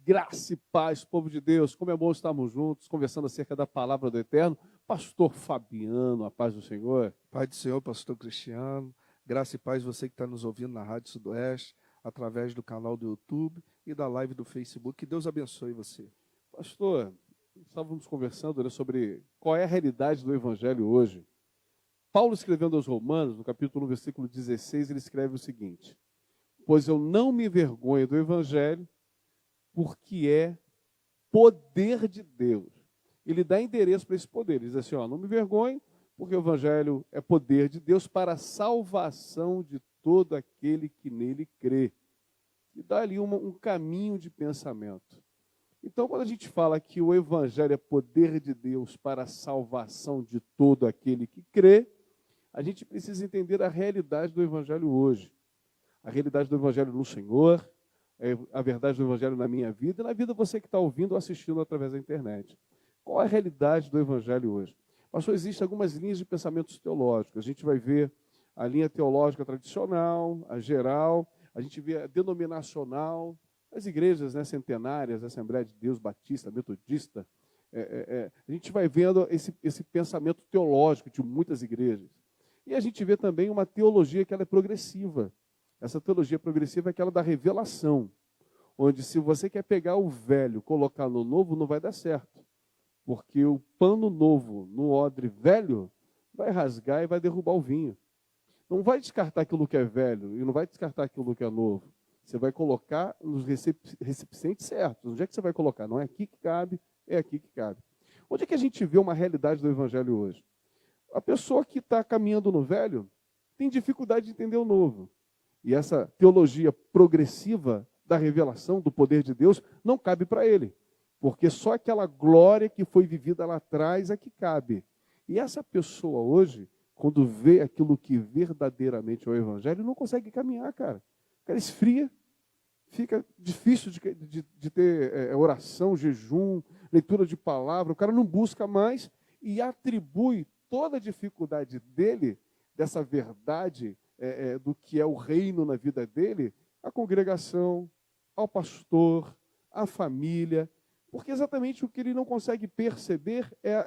Graça e paz, povo de Deus, como é bom estarmos juntos, conversando acerca da palavra do Eterno. Pastor Fabiano, a paz do Senhor. Pai do Senhor, pastor Cristiano, graça e paz você que está nos ouvindo na Rádio Sudoeste, através do canal do YouTube e da live do Facebook. Que Deus abençoe você. Pastor, estávamos conversando, sobre qual é a realidade do Evangelho hoje. Paulo, escrevendo aos Romanos, no capítulo 1, versículo 16, ele escreve o seguinte: pois eu não me envergonho do Evangelho, porque é poder de Deus. Ele dá endereço para esse poder. Ele diz assim, não me envergonhe, porque o Evangelho é poder de Deus para a salvação de todo aquele que nele crê. E dá ali um caminho de pensamento. Então, quando a gente fala que o Evangelho é poder de Deus para a salvação de todo aquele que crê, a gente precisa entender a realidade do Evangelho hoje. A realidade do Evangelho no Senhor, a verdade do Evangelho na minha vida e na vida você que está ouvindo ou assistindo através da internet. Qual é a realidade do Evangelho hoje? Pastor, existem algumas linhas de pensamentos teológicos. A gente vai ver a linha teológica tradicional, a geral, a gente vê a denominacional, as igrejas centenárias, Assembleia de Deus, Batista, Metodista. A gente vai vendo esse pensamento teológico de muitas igrejas. E a gente vê também uma teologia que ela é progressiva. Essa teologia progressiva é aquela da revelação, onde se você quer pegar o velho, colocar no novo, não vai dar certo. Porque o pano novo no odre velho vai rasgar e vai derrubar o vinho. Não vai descartar aquilo que é velho e não vai descartar aquilo que é novo. Você vai colocar nos recipientes certos. Onde é que você vai colocar? Não é aqui que cabe, é aqui que cabe. Onde é que a gente vê uma realidade do Evangelho hoje? A pessoa que está caminhando no velho tem dificuldade de entender o novo. E essa teologia progressiva da revelação do poder de Deus não cabe para ele. Porque só aquela glória que foi vivida lá atrás é que cabe. E essa pessoa hoje, quando vê aquilo que verdadeiramente é o Evangelho, não consegue caminhar, cara. O cara esfria, fica difícil de ter oração, jejum, leitura de palavra. O cara não busca mais e atribui toda a dificuldade dele, dessa verdade do que é o reino na vida dele, à congregação, ao pastor, à família. Porque exatamente o que ele não consegue perceber é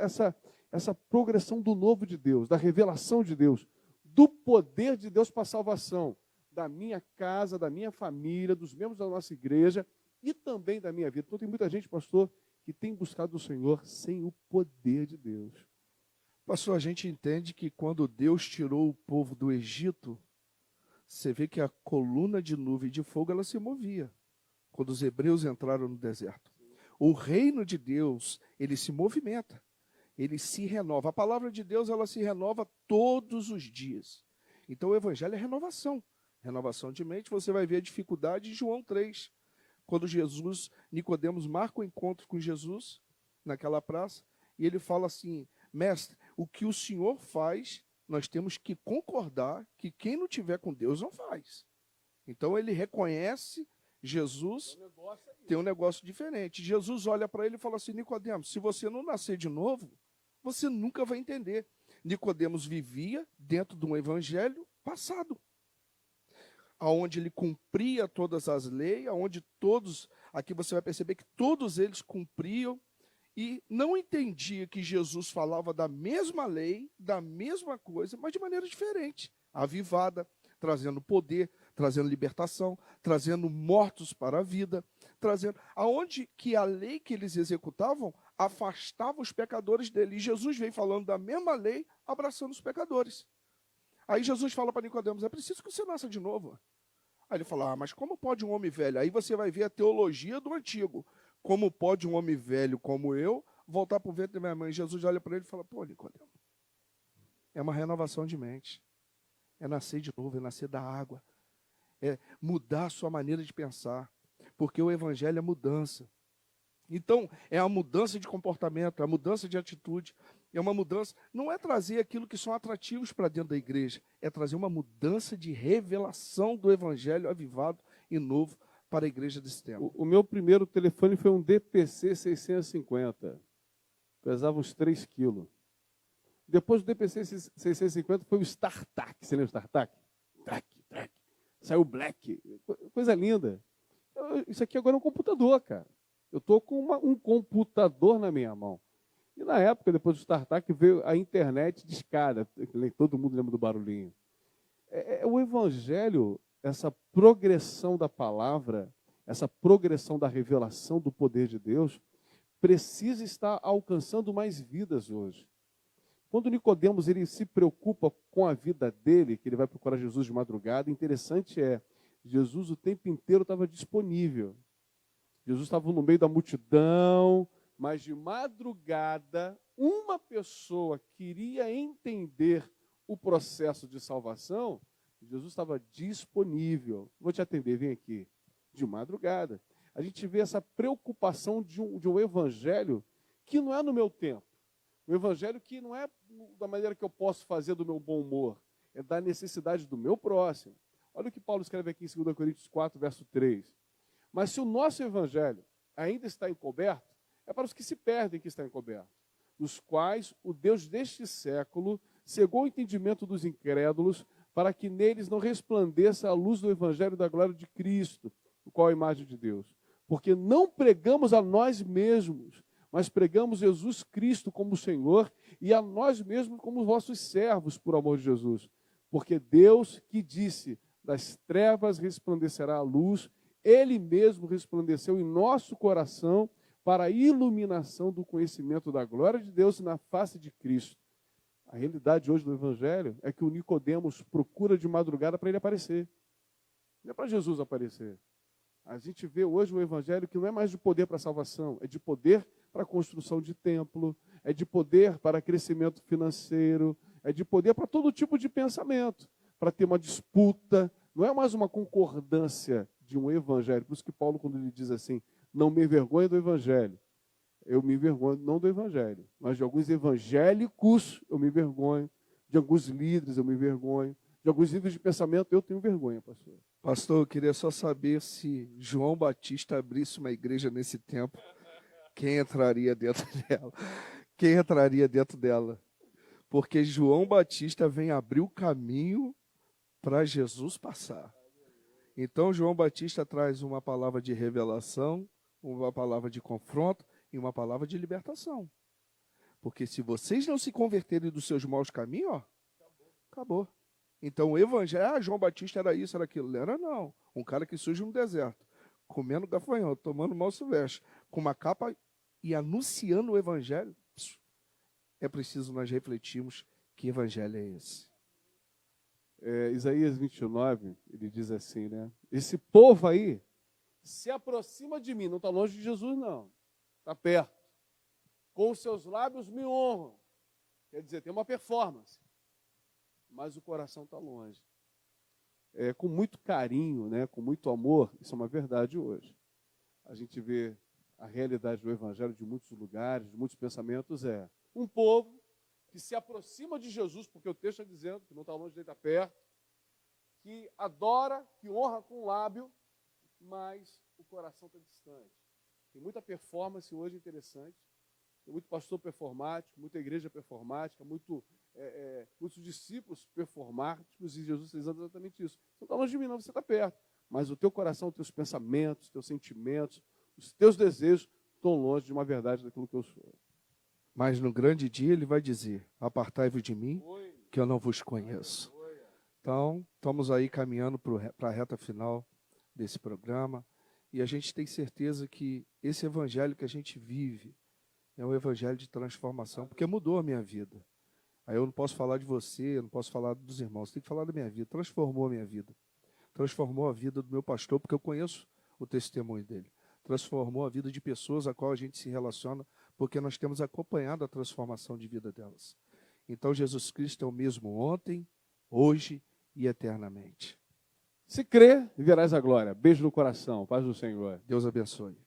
essa progressão do novo de Deus, da revelação de Deus, do poder de Deus para a salvação da minha casa, da minha família, dos membros da nossa igreja e também da minha vida. Então tem muita gente, pastor, que tem buscado o Senhor sem o poder de Deus. Pastor, a gente entende que quando Deus tirou o povo do Egito, você vê que a coluna de nuvem de fogo ela se movia quando os hebreus entraram no deserto. O reino de Deus, ele se movimenta, ele se renova. A palavra de Deus, ela se renova todos os dias. Então o evangelho é renovação. Renovação de mente, você vai ver a dificuldade de João 3. Quando Nicodemos marca o encontro com Jesus naquela praça, e ele fala assim: mestre, o que o Senhor faz, nós temos que concordar que quem não tiver com Deus não faz. Então ele reconhece Jesus, tem um negócio diferente. Jesus olha para ele e fala assim: Nicodemos, se você não nascer de novo, você nunca vai entender. Nicodemos vivia dentro de um evangelho passado, aonde ele cumpria todas as leis, aonde todos, aqui você vai perceber que todos eles cumpriam, e não entendia que Jesus falava da mesma lei, da mesma coisa, mas de maneira diferente, avivada, trazendo poder, trazendo libertação, trazendo mortos para a vida, trazendo aonde que a lei que eles executavam afastava os pecadores dele. E Jesus vem falando da mesma lei, abraçando os pecadores. Aí Jesus fala para Nicodemos: é preciso que você nasça de novo. Aí ele fala: mas como pode um homem velho? Aí você vai ver a teologia do antigo. Como pode um homem velho como eu voltar para o ventre da minha mãe? Jesus olha para ele e fala: pô, Nicodemo, é uma renovação de mente. É nascer de novo, é nascer da água. É mudar a sua maneira de pensar. Porque o evangelho é mudança. Então, é a mudança de comportamento, é a mudança de atitude, é uma mudança, não é trazer aquilo que são atrativos para dentro da igreja, é trazer uma mudança de revelação do evangelho avivado e novo para a igreja desse tempo. O meu primeiro telefone foi um DPC 650, pesava uns 3 quilos. Depois do DPC 650 foi o StarTAC, você lembra o StarTAC? Track. Saiu Black, coisa linda. Isso aqui agora é um computador, cara. Eu estou com um computador na minha mão. E na época, depois do startup, veio a internet de escada. Todo mundo lembra do barulhinho. O Evangelho, essa progressão da palavra, essa progressão da revelação do poder de Deus, precisa estar alcançando mais vidas hoje. Quando Nicodemos ele se preocupa com a vida dele, que ele vai procurar Jesus de madrugada, interessante Jesus o tempo inteiro estava disponível. Jesus estava no meio da multidão, mas de madrugada, uma pessoa queria entender o processo de salvação, Jesus estava disponível. Vou te atender, vem aqui. De madrugada. A gente vê essa preocupação de um evangelho que não é no meu tempo. Um evangelho que não é da maneira que eu posso fazer do meu bom humor. É da necessidade do meu próximo. Olha o que Paulo escreve aqui em 2 Coríntios 4, verso 3. Mas se o nosso evangelho ainda está encoberto, é para os que se perdem que está encoberto, nos quais o Deus deste século cegou o entendimento dos incrédulos, para que neles não resplandeça a luz do evangelho da glória de Cristo, o qual é a imagem de Deus. Porque não pregamos a nós mesmos, mas pregamos Jesus Cristo como Senhor e a nós mesmos como vossos servos, por amor de Jesus. Porque Deus que disse, das trevas resplandecerá a luz, Ele mesmo resplandeceu em nosso coração para a iluminação do conhecimento da glória de Deus na face de Cristo. A realidade hoje do Evangelho é que o Nicodemos procura de madrugada para ele aparecer. Não é para Jesus aparecer. A gente vê hoje o Evangelho que não é mais de poder para a salvação, é de poder para a construção de templo, é de poder para crescimento financeiro, é de poder para todo tipo de pensamento, para ter uma disputa. Não é mais uma concordância de um Evangelho. Por isso que Paulo, quando ele diz assim, não me envergonhe do Evangelho, eu me envergonho não do Evangelho, mas de alguns evangélicos eu me envergonho, de alguns líderes eu me envergonho, de alguns líderes de pensamento eu tenho vergonha, pastor. Pastor, eu queria só saber se João Batista abrisse uma igreja nesse tempo, quem entraria dentro dela? Quem entraria dentro dela? Porque João Batista vem abrir o caminho para Jesus passar. Então, João Batista traz uma palavra de revelação, uma palavra de confronto e uma palavra de libertação. Porque se vocês não se converterem dos seus maus caminhos, ó, acabou. Então, o evangelho, João Batista era isso, era aquilo. Era não. Um cara que surge no deserto, comendo gafanhoto, tomando mal silvestre, com uma capa e anunciando o evangelho. É preciso nós refletirmos que evangelho é esse. Isaías 29, ele diz assim, né? Esse povo aí se aproxima de mim, não está longe de Jesus, não. Está perto. Com os seus lábios me honram. Quer dizer, tem uma performance. Mas o coração está longe. Com muito carinho, né, com muito amor, isso é uma verdade hoje. A gente vê a realidade do evangelho de muitos lugares, de muitos pensamentos, um povo que se aproxima de Jesus, porque o texto está dizendo que não está longe dele, está perto, que adora, que honra com o lábio, mas o coração está distante. Tem muita performance hoje interessante, tem muito pastor performático, muita igreja performática, muitos discípulos performáticos, e Jesus está dizendo exatamente isso. Você não está longe de mim, não, você está perto. Mas o teu coração, os teus pensamentos, os teus sentimentos, os teus desejos estão longe de uma verdade daquilo que eu sou. Mas no grande dia ele vai dizer, apartai-vos de mim, que eu não vos conheço. Então, estamos aí caminhando para a reta final desse programa, e a gente tem certeza que esse evangelho que a gente vive é um evangelho de transformação, porque mudou a minha vida. Aí eu não posso falar de você, eu não posso falar dos irmãos, tem que falar da minha vida. Transformou a minha vida. Transformou a vida do meu pastor, porque eu conheço o testemunho dele. Transformou a vida de pessoas a qual a gente se relaciona, porque nós temos acompanhado a transformação de vida delas. Então, Jesus Cristo é o mesmo ontem, hoje e eternamente. Se crer, verás a glória. Beijo no coração. Paz do Senhor. Deus abençoe.